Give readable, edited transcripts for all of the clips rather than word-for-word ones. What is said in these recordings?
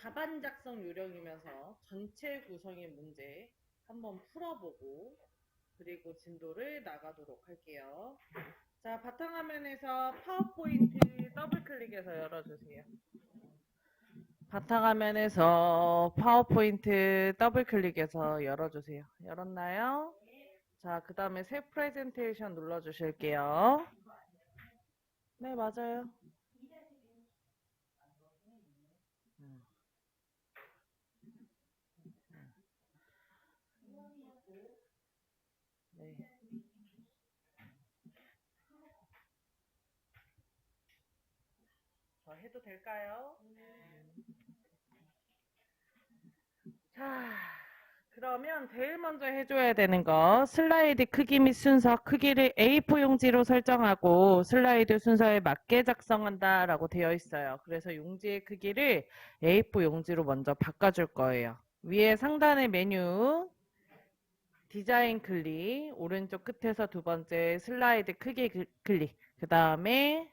답안 작성 요령이면서 전체 구성의 문제 한번 풀어보고 그리고 진도를 나가도록 할게요. 자, 바탕화면에서 파워포인트 더블 클릭해서 열어주세요. 바탕화면에서 파워포인트 더블 클릭해서 열어주세요. 열었나요? 자, 그 다음에 새 프레젠테이션 눌러주실게요. 네, 맞아요. 네. 저 해도 될까요? 자, 그러면 제일 먼저 해줘야 되는 거 슬라이드 크기 및 순서 크기를 A4 용지로 설정하고 슬라이드 순서에 맞게 작성한다 라고 되어 있어요. 그래서 용지의 크기를 A4 용지로 먼저 바꿔줄 거예요. 위에 상단의 메뉴 디자인 클릭, 오른쪽 끝에서 두 번째 슬라이드 크기 클릭, 그 다음에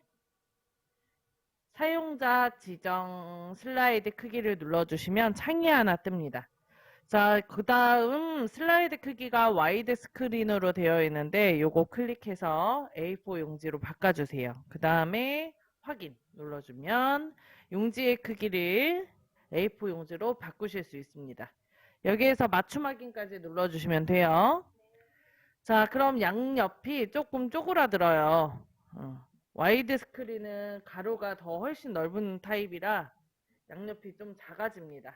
사용자 지정 슬라이드 크기를 눌러주시면 창이 하나 뜹니다. 자, 그 다음 슬라이드 크기가 와이드 스크린으로 되어 있는데 요거 클릭해서 A4 용지로 바꿔주세요. 그 다음에 확인 눌러주면 용지의 크기를 A4 용지로 바꾸실 수 있습니다. 여기에서 맞춤 확인까지 눌러주시면 돼요. 자, 그럼 양옆이 조금 쪼그라들어요. 와이드 스크린은 가로가 더 훨씬 넓은 타입이라 양옆이 좀 작아집니다.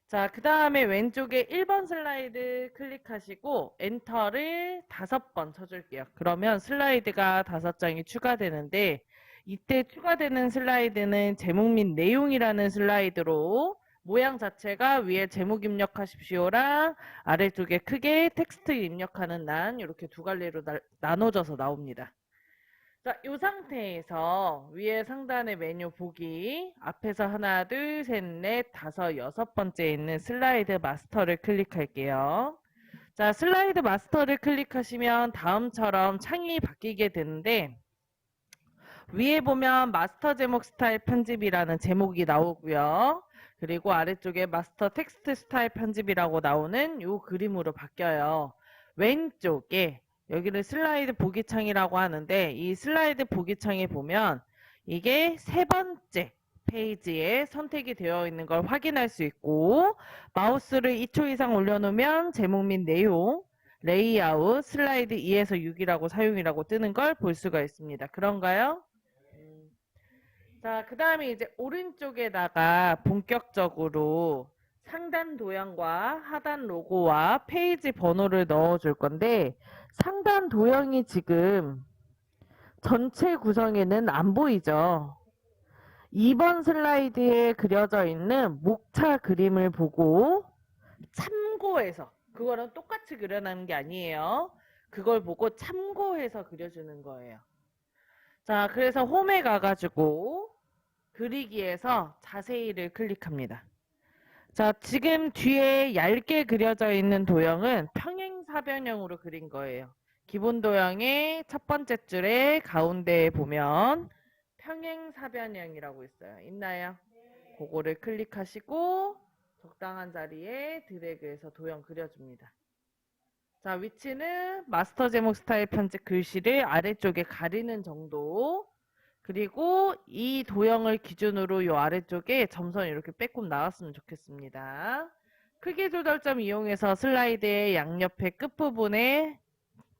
자, 그 다음에 왼쪽에 1번 슬라이드 클릭하시고 엔터를 5번 쳐줄게요. 그러면 슬라이드가 5장이 추가되는데 이때 추가되는 슬라이드는 제목 및 내용이라는 슬라이드로 모양 자체가 위에 제목 입력하십시오랑 아래쪽에 크게 텍스트 입력하는 란 이렇게 두 갈래로 나눠져서 나옵니다. 자, 이 상태에서 위에 상단의 메뉴 보기 앞에서 하나, 둘, 셋, 넷, 다섯, 여섯 번째 있는 슬라이드 마스터를 클릭할게요. 자, 슬라이드 마스터를 클릭하시면 다음처럼 창이 바뀌게 되는데 위에 보면 마스터 제목 스타일 편집이라는 제목이 나오고요. 그리고 아래쪽에 마스터 텍스트 스타일 편집이라고 나오는 이 그림으로 바뀌어요. 왼쪽에 여기를 슬라이드 보기 창이라고 하는데 이 슬라이드 보기 창에 보면 이게 세 번째 페이지에 선택이 되어 있는 걸 확인할 수 있고 마우스를 2초 이상 올려놓으면 제목 및 내용 레이아웃 슬라이드 2에서 6이라고 사용이라고 뜨는 걸 볼 수가 있습니다. 그런가요? 자, 그 다음에 이제 오른쪽에다가 본격적으로 상단 도형과 하단 로고와 페이지 번호를 넣어줄 건데 상단 도형이 지금 전체 구성에는 안 보이죠. 2번 슬라이드에 그려져 있는 목차 그림을 보고 참고해서 그거랑 똑같이 그려놓는 게 아니에요. 그걸 보고 참고해서 그려주는 거예요. 자, 그래서 홈에 가가지고 그리기에서 자세히를 클릭합니다. 자, 지금 뒤에 얇게 그려져 있는 도형은 평행사변형으로 그린 거예요. 기본 도형의 첫 번째 줄에 가운데에 보면 평행사변형이라고 있어요. 있나요? 그거를 클릭하시고 적당한 자리에 드래그해서 도형 그려줍니다. 자, 위치는 마스터 제목 스타일 편집 글씨를 아래쪽에 가리는 정도. 그리고 이 도형을 기준으로 이 아래쪽에 점선이 이렇게 빼꼼 나왔으면 좋겠습니다. 크기 조절점 이용해서 슬라이드의 양옆에 끝부분에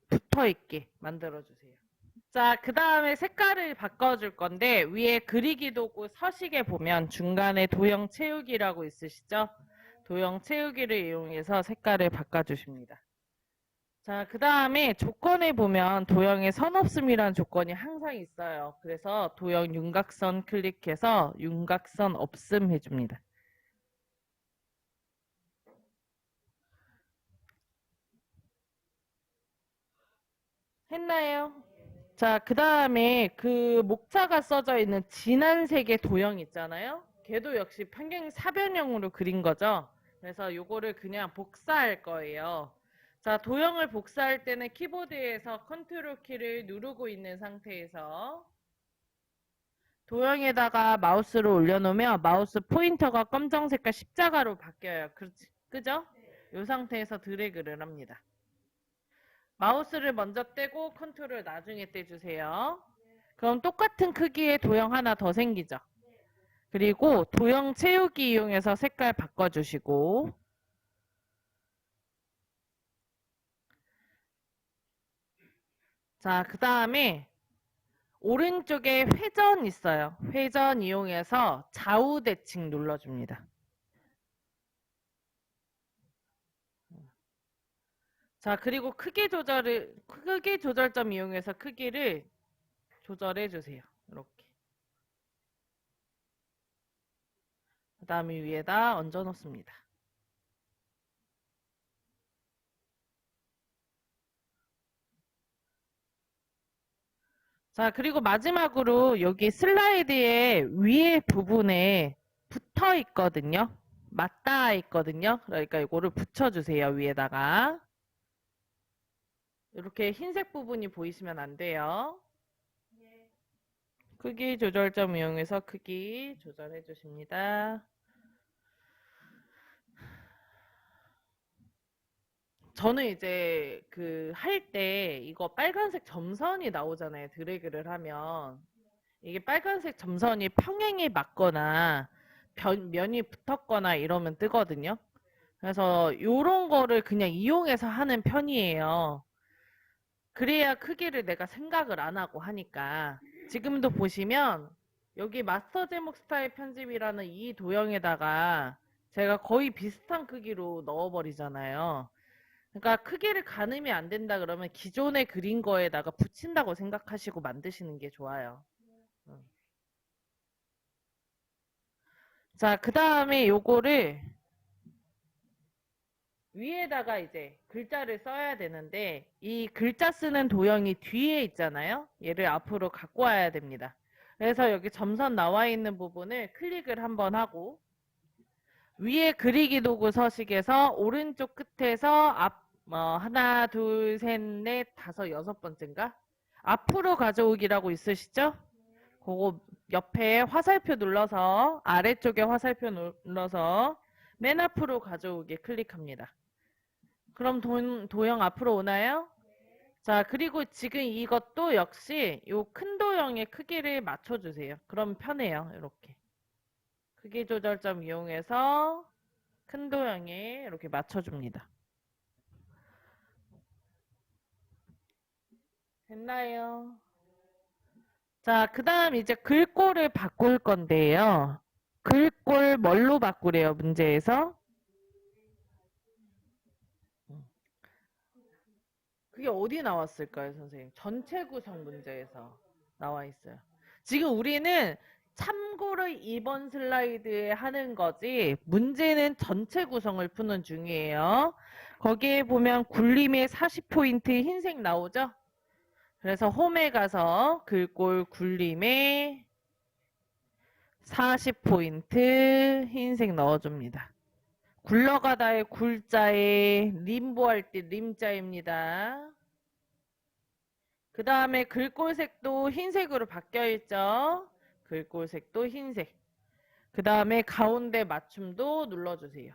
붙어있게 만들어주세요. 자, 그 다음에 색깔을 바꿔줄 건데 위에 그리기 도구 서식에 보면 중간에 도형 채우기라고 있으시죠? 도형 채우기를 이용해서 색깔을 바꿔주십니다. 자, 그 다음에 조건에 보면 도형에 선 없음이라는 조건이 항상 있어요. 그래서 도형 윤곽선 클릭해서 윤곽선 없음 해줍니다. 했나요? 자, 그 다음에 그 목차가 써져 있는 진한 색의 도형 있잖아요. 걔도 역시 평행 사변형으로 그린 거죠. 그래서 요거를 그냥 복사할 거예요. 자, 도형을 복사할 때는 키보드에서 컨트롤 키를 누르고 있는 상태에서 도형에다가 마우스를 올려놓으면 마우스 포인터가 검정 색깔 십자가로 바뀌어요. 그죠? 이 상태에서 드래그를 합니다. 마우스를 먼저 떼고 컨트롤 나중에 떼주세요. 그럼 똑같은 크기의 도형 하나 더 생기죠. 그리고 도형 채우기 이용해서 색깔 바꿔주시고, 자, 그 다음에 오른쪽에 회전 있어요. 회전 이용해서 좌우 대칭 눌러줍니다. 자, 그리고 크기 조절점 이용해서 크기를 조절해 주세요. 이렇게. 그 다음에 위에다 얹어 놓습니다. 자, 그리고 마지막으로 여기 슬라이드의 위에 부분에 붙어 있거든요. 맞닿아 있거든요. 그러니까 이거를 붙여주세요. 위에다가. 이렇게 흰색 부분이 보이시면 안 돼요. 크기 조절점 이용해서 크기 조절해 주십니다. 저는 이제 그 할 때 이거 빨간색 점선이 나오잖아요. 드래그를 하면. 이게 빨간색 점선이 평행에 맞거나 면이 붙었거나 이러면 뜨거든요. 그래서 이런 거를 그냥 이용해서 하는 편이에요. 그래야 크기를 내가 생각을 안 하고 하니까. 지금도 보시면 여기 마스터 제목 스타일 편집이라는 이 도형에다가 제가 거의 비슷한 크기로 넣어버리잖아요. 그러니까 크기를 가늠이 안 된다 그러면 기존에 그린 거에다가 붙인다고 생각하시고 만드시는 게 좋아요. 자, 그 다음에 요거를 위에다가 이제 글자를 써야 되는데 이 글자 쓰는 도형이 뒤에 있잖아요. 얘를 앞으로 갖고 와야 됩니다. 그래서 여기 점선 나와 있는 부분을 클릭을 한번 하고 위에 그리기 도구 서식에서 오른쪽 끝에서 하나, 둘, 셋, 넷, 다섯, 여섯 번째인가? 앞으로 가져오기라고 있으시죠? 그거 옆에 화살표 눌러서 아래쪽에 화살표 눌러서 맨 앞으로 가져오기 클릭합니다. 그럼 도형 앞으로 오나요? 자, 그리고 지금 이것도 역시 이 큰 도형의 크기를 맞춰주세요. 그럼 편해요. 이렇게. 크기 조절점 이용해서 큰 도형에 이렇게 맞춰줍니다. 됐나요? 자, 그 다음 이제 글꼴을 바꿀 건데요. 글꼴 뭘로 바꾸래요, 문제에서? 그게 어디 나왔을까요, 선생님? 전체 구성 문제에서 나와 있어요. 지금 우리는 참고로 이번 슬라이드에 하는 거지, 문제는 전체 구성을 푸는 중이에요. 거기에 보면 굴림의 40포인트 흰색 나오죠? 그래서 홈에 가서 글꼴 굴림에 40포인트 흰색 넣어줍니다. 굴러가다의 굴자에 림보할 때 림자입니다. 그 다음에 글꼴색도 흰색으로 바뀌어 있죠. 글꼴색도 흰색. 그 다음에 가운데 맞춤도 눌러주세요.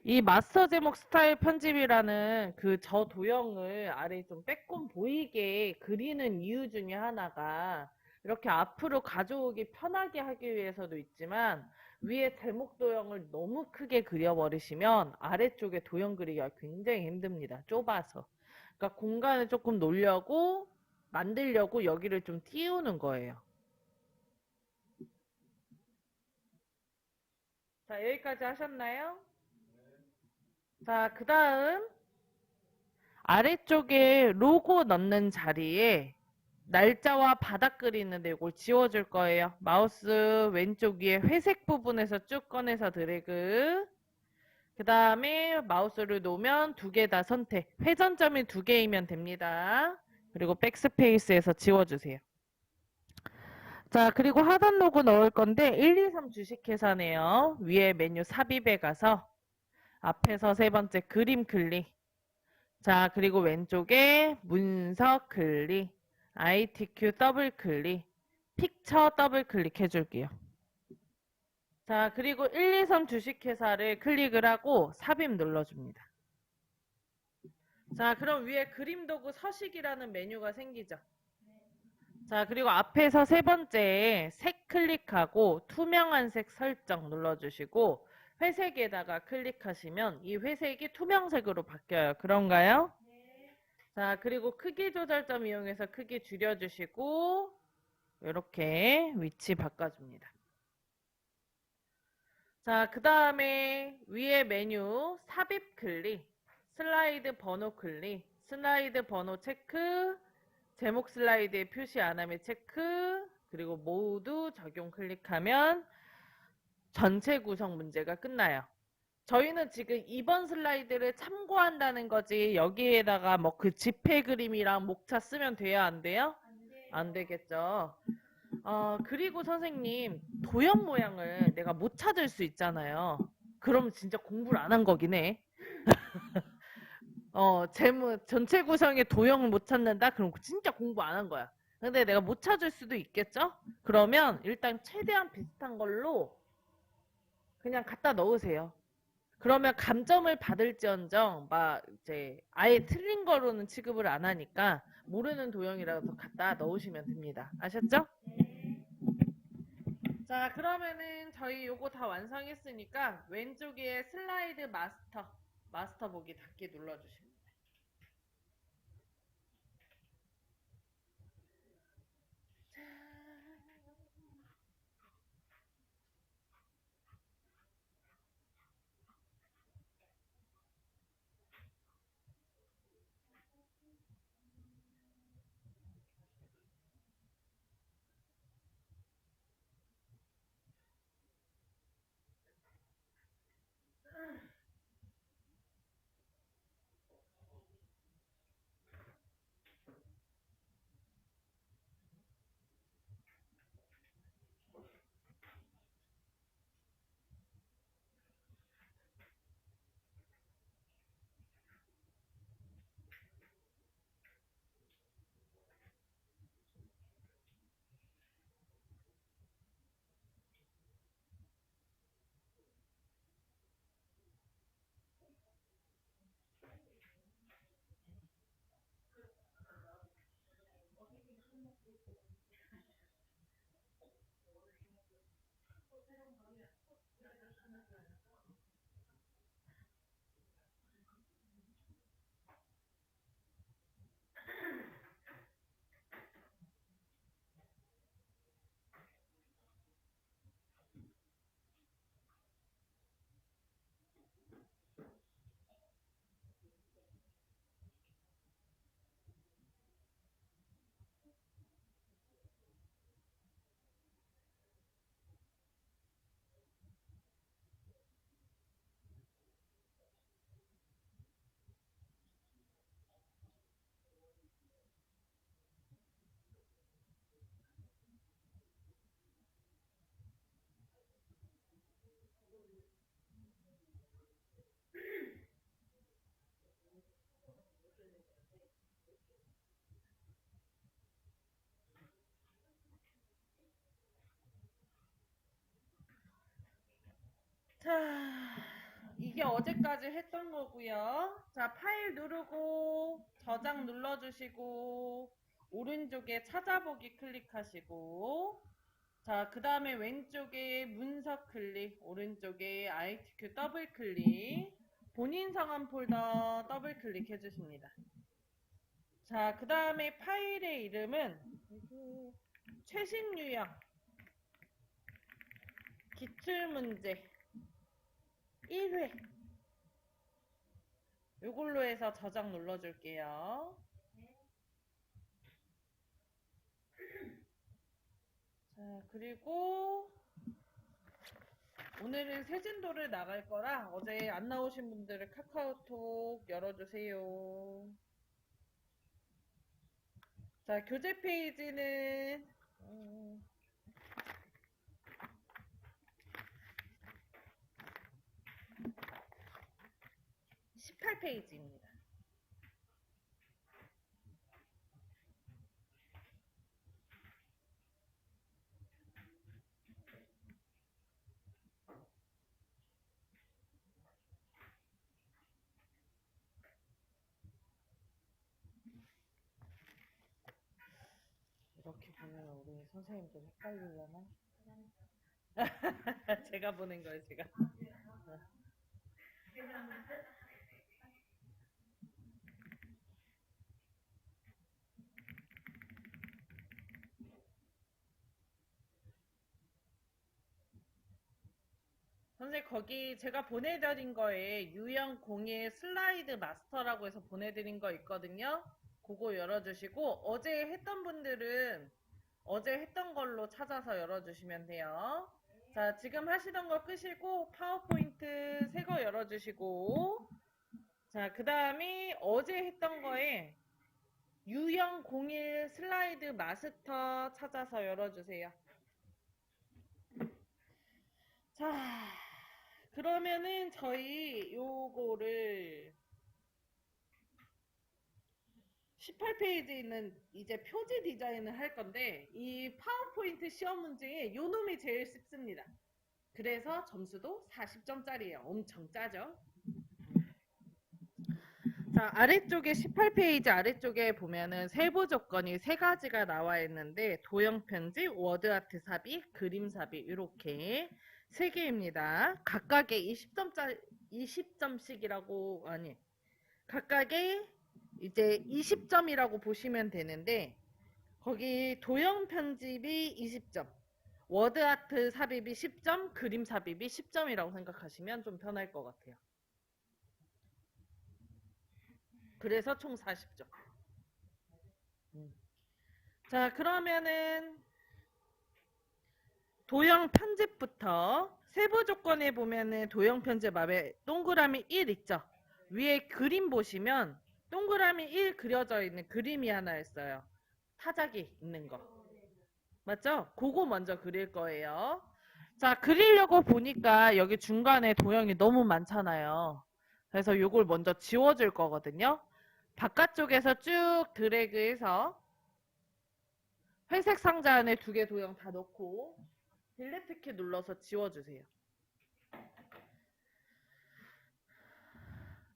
이 마스터 제목 스타일 편집이라는 그 저 도형을 아래 좀 빼꼼 보이게 그리는 이유 중에 하나가 이렇게 앞으로 가져오기 편하게 하기 위해서도 있지만 위에 제목 도형을 너무 크게 그려버리시면 아래쪽에 도형 그리기가 굉장히 힘듭니다. 좁아서. 그러니까 공간을 조금 놓으려고 만들려고 여기를 좀 띄우는 거예요. 자, 여기까지 하셨나요? 자, 그 다음 아래쪽에 로고 넣는 자리에 날짜와 바닥 그리는데 이걸 지워줄 거예요. 마우스 왼쪽 위에 회색 부분에서 쭉 꺼내서 드래그. 그 다음에 마우스를 놓으면 두 개 다 선택. 회전점이 두 개이면 됩니다. 그리고 백스페이스에서 지워주세요. 자, 그리고 하단 로고 넣을 건데 1, 2, 3 주식회사네요. 위에 메뉴 삽입에 가서 앞에서 세 번째 그림 클릭. 자, 그리고 왼쪽에 문서 클릭, ITQ 더블 클릭, 픽처 더블 클릭 해줄게요. 자, 그리고 1, 2, 3 주식회사를 클릭을 하고 삽입 눌러줍니다. 자, 그럼 위에 그림 도구 서식이라는 메뉴가 생기죠. 자, 그리고 앞에서 세 번째에 색 클릭하고 투명한 색 설정 눌러주시고 회색에다가 클릭하시면 이 회색이 투명색으로 바뀌어요. 그런가요? 자, 그리고 크기 조절점 이용해서 크기 줄여주시고 이렇게 위치 바꿔줍니다. 자, 그 다음에 위에 메뉴 삽입 클릭, 슬라이드 번호 클릭, 슬라이드 번호 체크, 제목 슬라이드에 표시 안 하면 체크, 그리고 모두 적용 클릭하면 전체 구성 문제가 끝나요. 저희는 지금 2번 슬라이드를 참고한다는 거지 여기에다가 뭐 그 지폐 그림이랑 목차 쓰면 돼요? 안 돼요? 안 되겠죠. 그리고 선생님 도형 모양을 내가 못 찾을 수 있잖아요. 그럼 진짜 공부를 안 한 거긴 해. 전체 구성의 도형을 못 찾는다? 그럼 진짜 공부 안 한 거야. 근데 내가 못 찾을 수도 있겠죠? 그러면 일단 최대한 비슷한 걸로 그냥 갖다 넣으세요. 그러면 감점을 받을지언정 막 이제 아예 틀린 거로는 취급을 안 하니까 모르는 도형이라도 갖다 넣으시면 됩니다. 아셨죠? 자, 그러면은 저희 요거 다 완성했으니까 왼쪽에 슬라이드 마스터 보기 닫기 눌러주시면 돼요. 자, 이게 어제까지 했던 거고요. 자, 파일 누르고 저장 눌러주시고 오른쪽에 찾아보기 클릭하시고 자, 그 다음에 왼쪽에 문서 클릭, 오른쪽에 ITQ 더블 클릭, 본인 성함 폴더 더블 클릭 해주십니다. 자, 그 다음에 파일의 이름은 최신 유형 기출문제 1회 이걸로 해서 저장 눌러줄게요. 자, 그리고 오늘은 세진도를 나갈 거라 어제 안 나오신 분들은 카카오톡 열어주세요. 자, 교재 페이지는 18페이지입니다. 이렇게 보면 우리 선생님들 헷갈리려나? 제가 보낸 거예요, 제가. 선생님, 거기 제가 보내드린 거에 유형 01 슬라이드 마스터라고 해서 보내드린 거 있거든요. 그거 열어주시고, 어제 했던 분들은 어제 했던 걸로 찾아서 열어주시면 돼요. 자, 지금 하시던 거 끄시고, 파워포인트 새 거 열어주시고, 자, 그 다음에 어제 했던 거에 유형 01 슬라이드 마스터 찾아서 열어주세요. 자, 그러면은 저희 요거를 18페이지에 있는 이제 표지 디자인을 할 건데, 이 파워포인트 시험 문제에 요 놈이 제일 쉽습니다. 그래서 점수도 40점짜리예요. 엄청 짜죠? 자, 아래쪽에 18페이지 아래쪽에 보면은 세부 조건이 세 가지가 나와 있는데, 도형 편집, 워드 아트 삽입, 그림 삽입 이렇게 세 개입니다. 각각의 20점씩이라고 아니 각각의 이제 20점이라고 보시면 되는데, 거기 도형 편집이 20점, 워드 아트 삽입이 10점, 그림 삽입이 10점이라고 생각하시면 좀 편할 것 같아요. 그래서 총 40점. 자, 그러면은 도형 편집부터 세부 조건에 보면은 도형 편집 앞에 동그라미 1 있죠? 위에 그림 보시면 동그라미 1 그려져 있는 그림이 하나 있어요. 타자기 있는 거. 맞죠? 그거 먼저 그릴 거예요. 자, 그리려고 보니까 여기 중간에 도형이 너무 많잖아요. 그래서 요걸 먼저 지워줄 거거든요. 바깥쪽에서 쭉 드래그해서 회색 상자 안에 두 개 도형 다 넣고 딜리트 키 눌러서 지워주세요.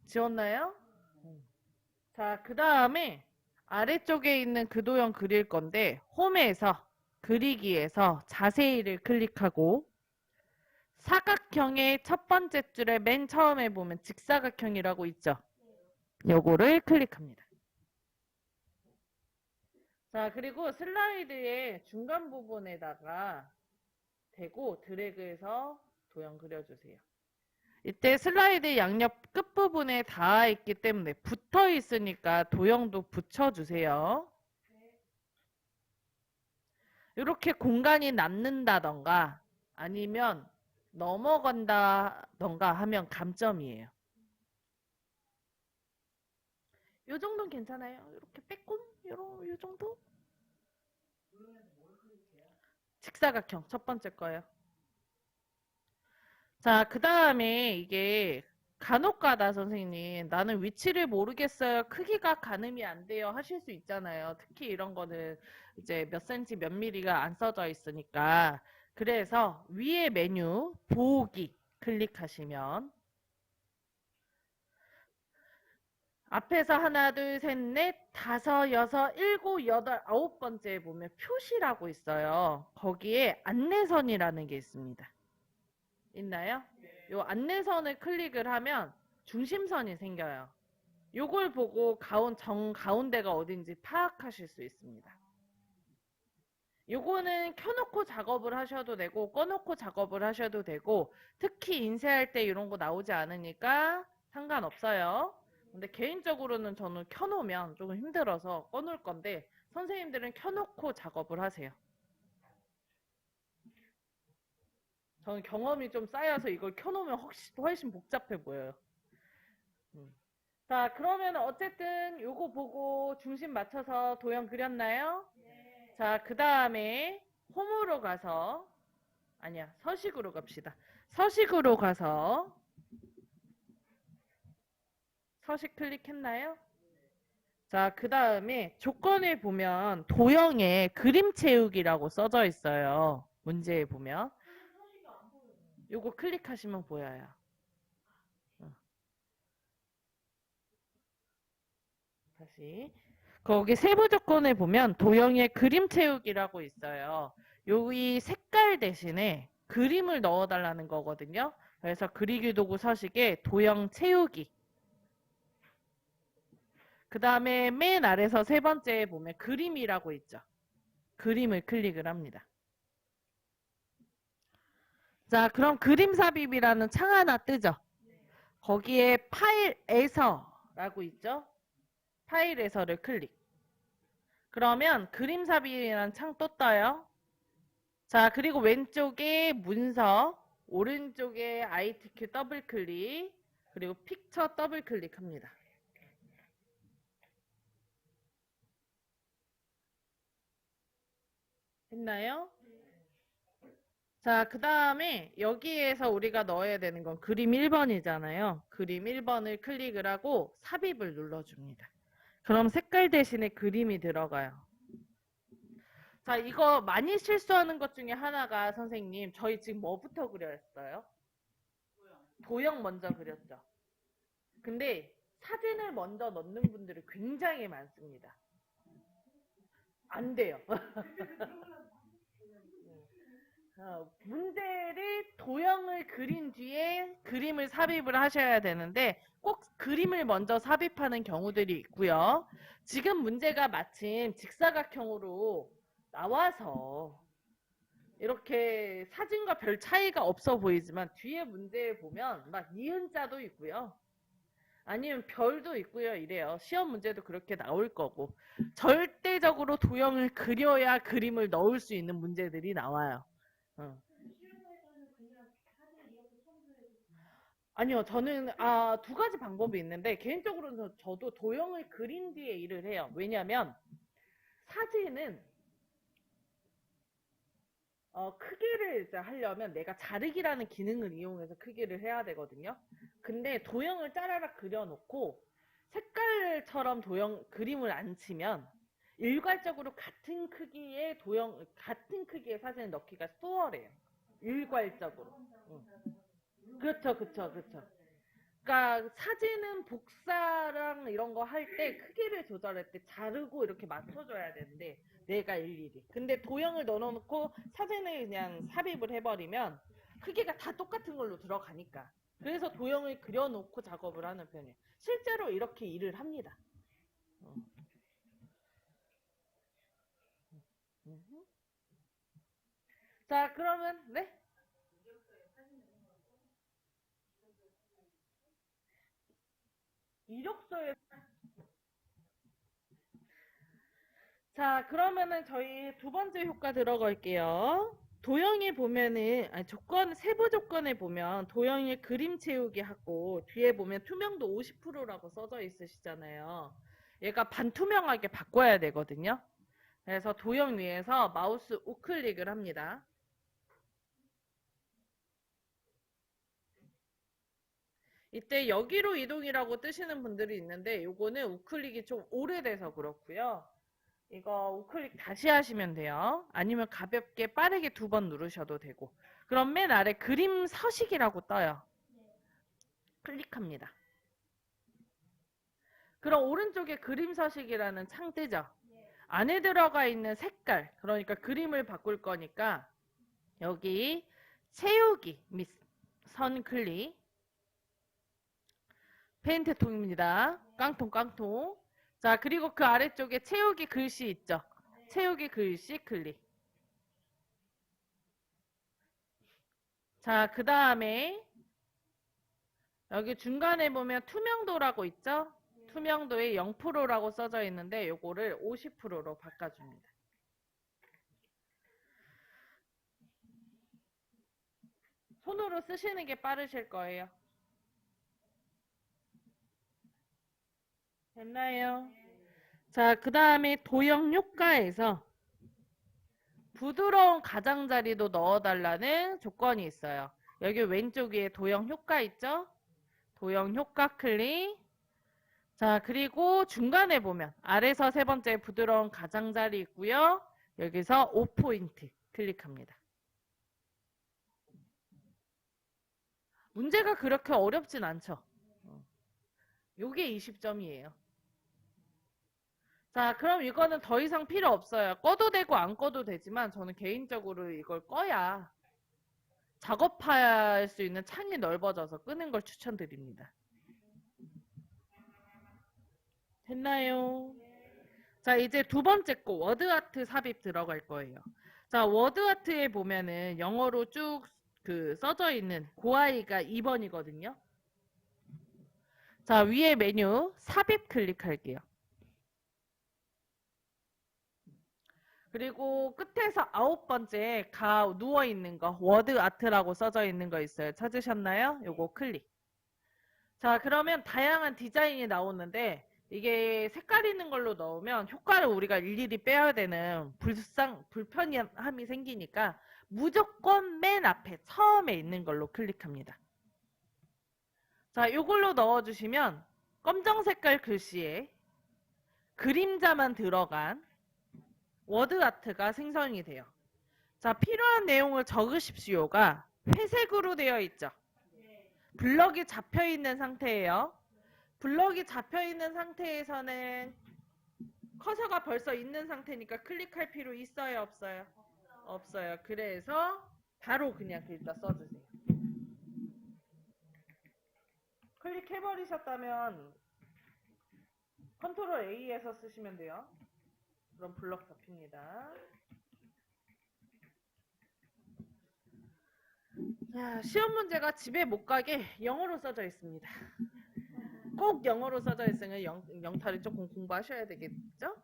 지웠나요? 자, 그 다음에 아래쪽에 있는 그 도형 그릴 건데, 홈에서 그리기에서 자세히를 클릭하고 사각형의 첫 번째 줄에 맨 처음에 보면 직사각형이라고 있죠? 요거를 클릭합니다. 자, 그리고 슬라이드의 중간 부분에다가 대고 드래그해서 도형 그려주세요. 이때 슬라이드 양옆 끝부분에 닿아 있기 때문에 붙어 있으니까 도형도 붙여주세요. 이렇게 공간이 남는다던가 아니면 넘어간다던가 하면 감점이에요. 요 정도는 괜찮아요. 이렇게 빼꼼 요 정도? 직사각형 첫 번째 거예요. 자, 그 다음에 이게 간혹가다 선생님, 나는 위치를 모르겠어요, 크기가 가늠이 안 돼요 하실 수 있잖아요. 특히 이런 거는 이제 몇 센치 몇 미리가 안 써져 있으니까. 그래서 위에 메뉴 보기 클릭하시면 앞에서 하나 둘 셋 넷 다섯 여섯 일곱 여덟 아홉 번째에 보면 표시라고 있어요. 거기에 안내선이라는 게 있습니다. 있나요? 요 안내선을 클릭을 하면 중심선이 생겨요. 요걸 보고 가운데가 어딘지 파악하실 수 있습니다. 요거는 켜놓고 작업을 하셔도 되고 꺼놓고 작업을 하셔도 되고, 특히 인쇄할 때 이런 거 나오지 않으니까 상관없어요. 근데 개인적으로는 저는 켜놓으면 조금 힘들어서 꺼놓을 건데, 선생님들은 켜놓고 작업을 하세요. 저는 경험이 좀 쌓여서 이걸 켜놓으면 훨씬 복잡해 보여요. 자, 그러면 어쨌든 요거 보고 중심 맞춰서 도형 그렸나요? 자, 그 다음에 홈으로 가서, 아니야, 서식으로 갑시다. 서식으로 가서, 서식 클릭했나요? 자, 그 다음에 조건을 보면 도형에 그림 채우기라고 써져 있어요. 문제에 보면. 요거 클릭하시면 보여요. 어, 다시. 거기 세부 조건에 보면 도형에 그림 채우기라고 있어요. 여기 색깔 대신에 그림을 넣어달라는 거거든요. 그래서 그리기 도구 서식에 도형 채우기. 그 다음에 맨 아래서 세 번째에 보면 그림이라고 있죠. 그림을 클릭을 합니다. 자, 그럼 그림 삽입이라는 창 하나 뜨죠. 거기에 파일에서라고 있죠. 파일에서를 클릭. 그러면 그림 삽입이라는 창 또 떠요. 자, 그리고 왼쪽에 문서, 오른쪽에 ITQ 더블 클릭, 그리고 픽처 더블 클릭합니다. 했나요? 자, 그 다음에 여기에서 우리가 넣어야 되는 건 그림 1번이잖아요. 그림 1번을 클릭을 하고 삽입을 눌러줍니다. 그럼 색깔 대신에 그림이 들어가요. 자, 이거 많이 실수하는 것 중에 하나가 선생님, 저희 지금 뭐부터 그렸어요? 도형 먼저 그렸죠. 근데 사진을 먼저 넣는 분들이 굉장히 많습니다. 안 돼요. 문제를 도형을 그린 뒤에 그림을 삽입을 하셔야 되는데 꼭 그림을 먼저 삽입하는 경우들이 있고요. 지금 문제가 마침 직사각형으로 나와서 이렇게 사진과 별 차이가 없어 보이지만 뒤에 문제에 보면 막 니은자도 있고요. 아니면 별도 있고요. 이래요. 시험 문제도 그렇게 나올 거고 절대적으로 도형을 그려야 그림을 넣을 수 있는 문제들이 나와요. 어. 아니요, 저는 두 가지 방법이 있는데 개인적으로는 저도 도형을 그린 뒤에 일을 해요. 왜냐하면 사진은 크기를 이제 하려면 내가 자르기라는 기능을 이용해서 크기를 해야 되거든요. 근데 도형을 짜라락 그려놓고 색깔처럼 도형 그림을 안 치면 일괄적으로 같은 크기의 도형 같은 크기의 사진을 넣기가 수월해요. 일괄적으로. 응. 그렇죠, 그렇죠, 그렇죠. 그러니까 사진은 복사랑 이런 거 할 때 크기를 조절할 때 자르고 이렇게 맞춰줘야 되는데 내가 일일이. 근데 도형을 넣어놓고 사진을 그냥 삽입을 해버리면 크기가 다 똑같은 걸로 들어가니까. 그래서 도형을 그려놓고 작업을 하는 편이에요. 실제로 이렇게 일을 합니다. 어. 자, 그러면 네? 이력서에 자, 그러면은 저희 두 번째 효과 들어갈게요. 도형에 보면은, 아니, 세부 조건에 보면 도형에 그림 채우기 하고 뒤에 보면 투명도 50%라고 써져 있으시잖아요. 얘가 반투명하게 바꿔야 되거든요. 그래서 도형 위에서 마우스 우클릭을 합니다. 이때 여기로 이동이라고 뜨시는 분들이 있는데 요거는 우클릭이 좀 오래돼서 그렇고요. 이거 우클릭 다시 하시면 돼요. 아니면 가볍게 빠르게 두 번 누르셔도 되고. 그럼 맨 아래 그림 서식이라고 떠요. 클릭합니다. 그럼 오른쪽에 그림 서식이라는 창 뜨죠. 안에 들어가 있는 색깔, 그러니까 그림을 바꿀 거니까 여기 채우기 및 선 클릭, 페인트 통입니다. 깡통 깡통. 자, 그리고 그 아래쪽에 채우기 글씨 있죠. 채우기 글씨 클릭. 자, 그 다음에 여기 중간에 보면 투명도라고 있죠? 투명도에 0%라고 써져 있는데 요거를 50%로 바꿔줍니다. 손으로 쓰시는 게 빠르실 거예요. 됐나요? 자, 그 다음에 도형 효과에서 부드러운 가장자리도 넣어달라는 조건이 있어요. 여기 왼쪽 위에 도형 효과 있죠? 도형 효과 클릭. 자, 그리고 중간에 보면 아래서 세 번째 부드러운 가장자리 있고요. 여기서 5포인트 클릭합니다. 문제가 그렇게 어렵진 않죠. 요게 20점이에요. 자, 그럼 이거는 더 이상 필요 없어요. 꺼도 되고 안 꺼도 되지만 저는 개인적으로 이걸 꺼야 작업할 수 있는 창이 넓어져서 끄는 걸 추천드립니다. 됐나요? 자, 이제 두 번째 거 워드아트 삽입 들어갈 거예요. 자, 워드아트에 보면은 영어로 쭉 그 써져 있는 고아이가 2번이거든요. 자, 위에 메뉴 삽입 클릭할게요. 그리고 끝에서 9번째 누워 있는 거 워드아트라고 써져 있는 거 있어요. 찾으셨나요? 요거 클릭. 자, 그러면 다양한 디자인이 나오는데 이게 색깔 있는 걸로 넣으면 효과를 우리가 일일이 빼야 되는 불편함이 생기니까 무조건 맨 앞에 처음에 있는 걸로 클릭합니다. 자, 이걸로 넣어주시면 검정 색깔 글씨에 그림자만 들어간 워드 아트가 생성이 돼요. 자, 필요한 내용을 적으십시오가 회색으로 되어 있죠. 블럭이 잡혀 있는 상태예요. 블럭이 잡혀 있는 상태에서는 커서가 벌써 있는 상태니까 클릭할 필요 있어요, 없어요? 없어요. 그래서 바로 그냥 글자 써주세요. 클릭해버리셨다면 컨트롤 A에서 쓰시면 돼요. 그럼 블럭 잡힙니다. 자, 시험 문제가 집에 못 가게 영어로 써져 있습니다. 꼭 영어로 써져 있으면 영타를 조금 공부하셔야 되겠죠?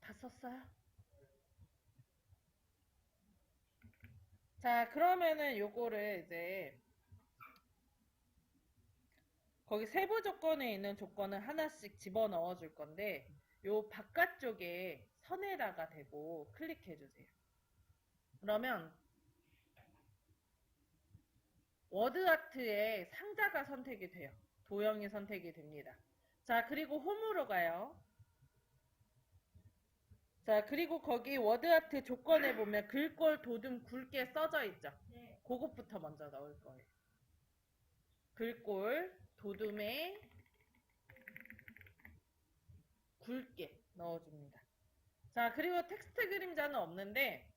다 썼어요? 자, 그러면은 요거를 이제 거기 세부 조건에 있는 조건을 하나씩 집어넣어 줄 건데 요 바깥쪽에 선에다가 대고 클릭해 주세요. 그러면 워드아트에 상자가 선택이 돼요. 도형이 선택이 됩니다. 자, 그리고 홈으로 가요. 자, 그리고 거기 워드아트 조건에 보면 글꼴 도둠 굵게 써져 있죠. 그것부터 먼저 넣을 거예요. 글꼴 도둠에 굵게 넣어줍니다. 자, 그리고 텍스트 그림자는 없는데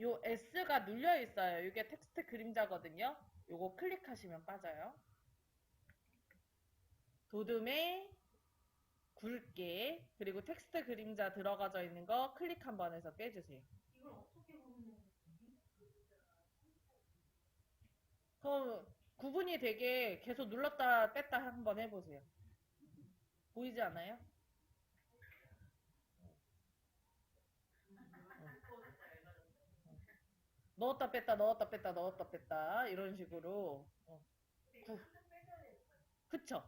요 S가 눌려 있어요. 이게 텍스트 그림자거든요. 요거 클릭하시면 빠져요. 도둠에 굵게 그리고 텍스트 그림자 들어가져 있는 거 클릭 한번 해서 빼주세요. 그럼 구분이 되게 계속 눌렀다 뺐다 한번 해보세요. 보이지 않아요? 넣었다 뺐다 넣었다 뺐다 넣었다 뺐다 이런 식으로 그쵸?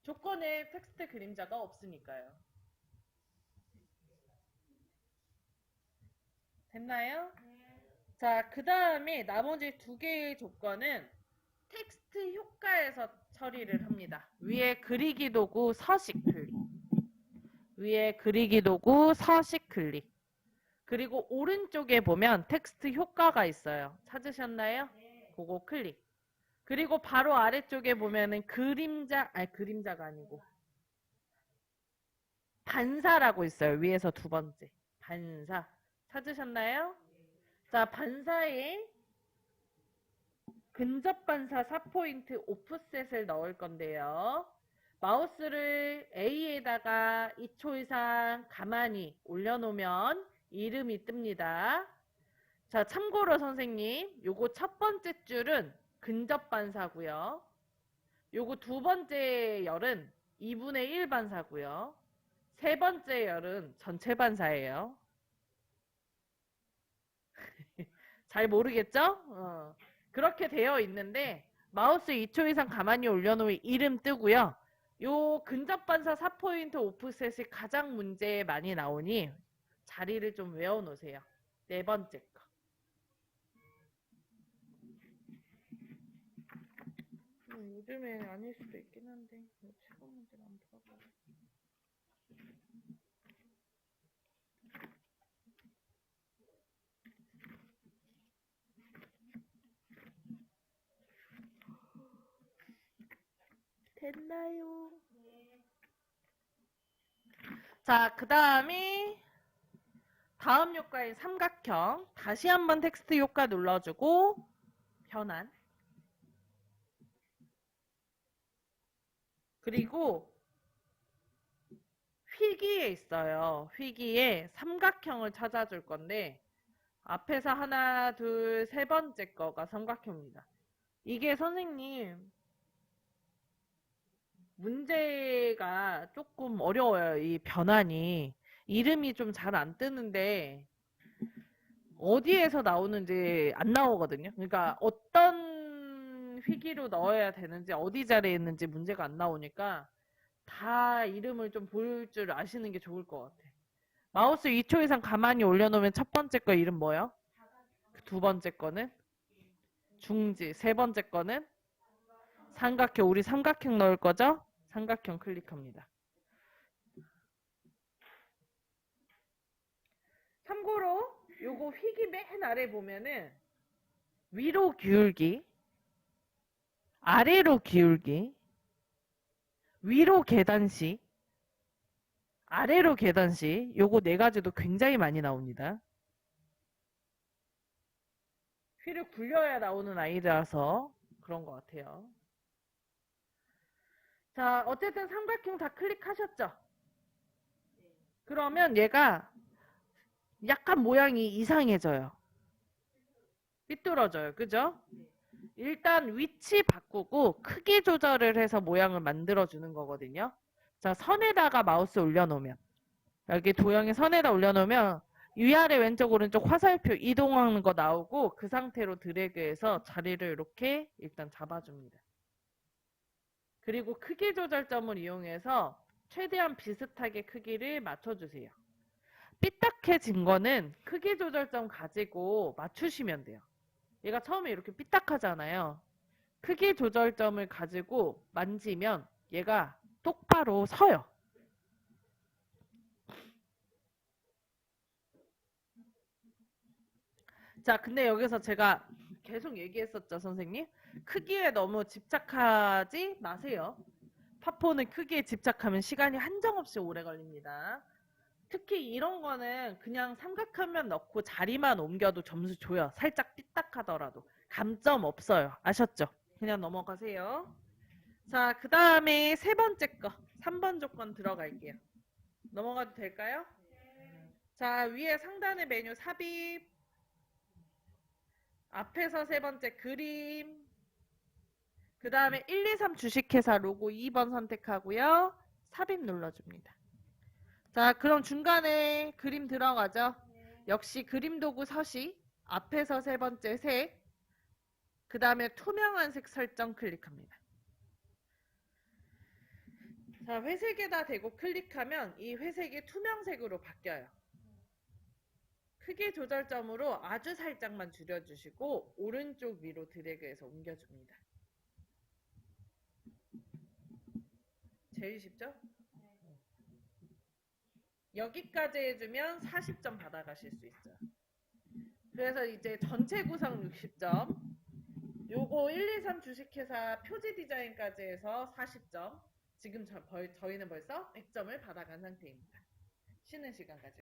조건에 텍스트 그림자가 없으니까요. 됐나요? 자, 그 다음에 나머지 두 개의 조건은 텍스트 효과에서 처리를 합니다. 위에 그리기 도구 서식 클릭. 위에 그리기 도구 서식 클릭. 그리고 오른쪽에 보면 텍스트 효과가 있어요. 찾으셨나요? 그거 클릭. 그리고 바로 아래쪽에 보면은 그림자가 아니고 반사라고 있어요. 위에서 두 번째. 반사. 찾으셨나요? 자, 반사에 근접 반사 4포인트 오프셋을 넣을 건데요. 마우스를 A에다가 2초 이상 가만히 올려놓으면 이름이 뜹니다. 자, 참고로 선생님, 요거 첫 번째 줄은 근접 반사고요. 요거 두 번째 열은 2분의 1 반사고요. 세 번째 열은 전체 반사예요. 잘 모르겠죠? 그렇게 되어 있는데 마우스 2초 이상 가만히 올려놓으면 이름 뜨고요. 요 근접 반사 4포인트 오프셋이 가장 문제에 많이 나오니 자리를 좀 외워놓으세요. 네 번째 거. 요즘에 아닐 수도 있긴 한데 최고 문제가 안 들어가. 됐나요? 자, 그 다음에 다음 효과인 삼각형. 다시 한번 텍스트 효과 눌러주고 변환. 그리고 휘기에 있어요. 휘기에 삼각형을 찾아줄 건데 앞에서 하나, 둘, 세 번째 거가 삼각형입니다. 이게 선생님 문제가 조금 어려워요. 이 변환이. 이름이 좀 잘 안 뜨는데 어디에서 나오는지 안 나오거든요. 그러니까 어떤 휘기로 넣어야 되는지 어디 자리에 있는지 문제가 안 나오니까 다 이름을 좀 볼 줄 아시는 게 좋을 것 같아. 마우스 2초 이상 가만히 올려놓으면 첫 번째 거 이름 뭐요? 두 번째 거는 중지, 세 번째 거는 삼각형. 우리 삼각형 넣을 거죠? 삼각형 클릭합니다. 참고로 요거 휘기 맨 아래 보면은 위로 기울기, 아래로 기울기, 위로 계단식, 아래로 계단식, 요거 네 가지도 굉장히 많이 나옵니다. 휘를 굴려야 나오는 아이라서 그런 것 같아요. 자, 어쨌든 삼각형 다 클릭하셨죠? 그러면 얘가 약간 모양이 이상해져요. 삐뚤어져요. 그죠? 일단 위치 바꾸고 크기 조절을 해서 모양을 만들어주는 거거든요. 자, 선에다가 마우스 올려놓으면 여기 도형의 선에다 올려놓으면 위아래 왼쪽 오른쪽 화살표 이동하는 거 나오고 그 상태로 드래그해서 자리를 이렇게 일단 잡아줍니다. 그리고 크기 조절점을 이용해서 최대한 비슷하게 크기를 맞춰주세요. 삐딱해진 거는 크기 조절점 가지고 맞추시면 돼요. 얘가 처음에 이렇게 삐딱하잖아요. 크기 조절점을 가지고 만지면 얘가 똑바로 서요. 자, 근데 여기서 제가 계속 얘기했었죠, 선생님? 크기에 너무 집착하지 마세요. 파폰은 크기에 집착하면 시간이 한정없이 오래 걸립니다. 특히 이런 거는 그냥 삼각형만 넣고 자리만 옮겨도 점수 줘요. 살짝 삐딱하더라도. 감점 없어요. 아셨죠? 그냥 넘어가세요. 자, 그 다음에 세 번째 거. 3번 조건 들어갈게요. 넘어가도 될까요? 자, 위에 상단의 메뉴 삽입. 앞에서 세 번째 그림. 그 다음에 1, 2, 3 주식회사 로고 2번 선택하고요. 삽입 눌러줍니다. 자, 그럼 중간에 그림 들어가죠. 역시 그림 도구 서식. 앞에서 세 번째 색. 그 다음에 투명한 색 설정 클릭합니다. 자, 회색에다 대고 클릭하면 이 회색이 투명색으로 바뀌어요. 크기 조절점으로 아주 살짝만 줄여주시고 오른쪽 위로 드래그해서 옮겨줍니다. 제일 쉽죠? 여기까지 해주면 40점 받아가실 수 있어요. 그래서 이제 전체 구성 60점, 요거 1, 2, 3 주식회사 표지 디자인까지 해서 40점, 지금 저희는 벌써 100점을 받아간 상태입니다. 쉬는 시간 가지고.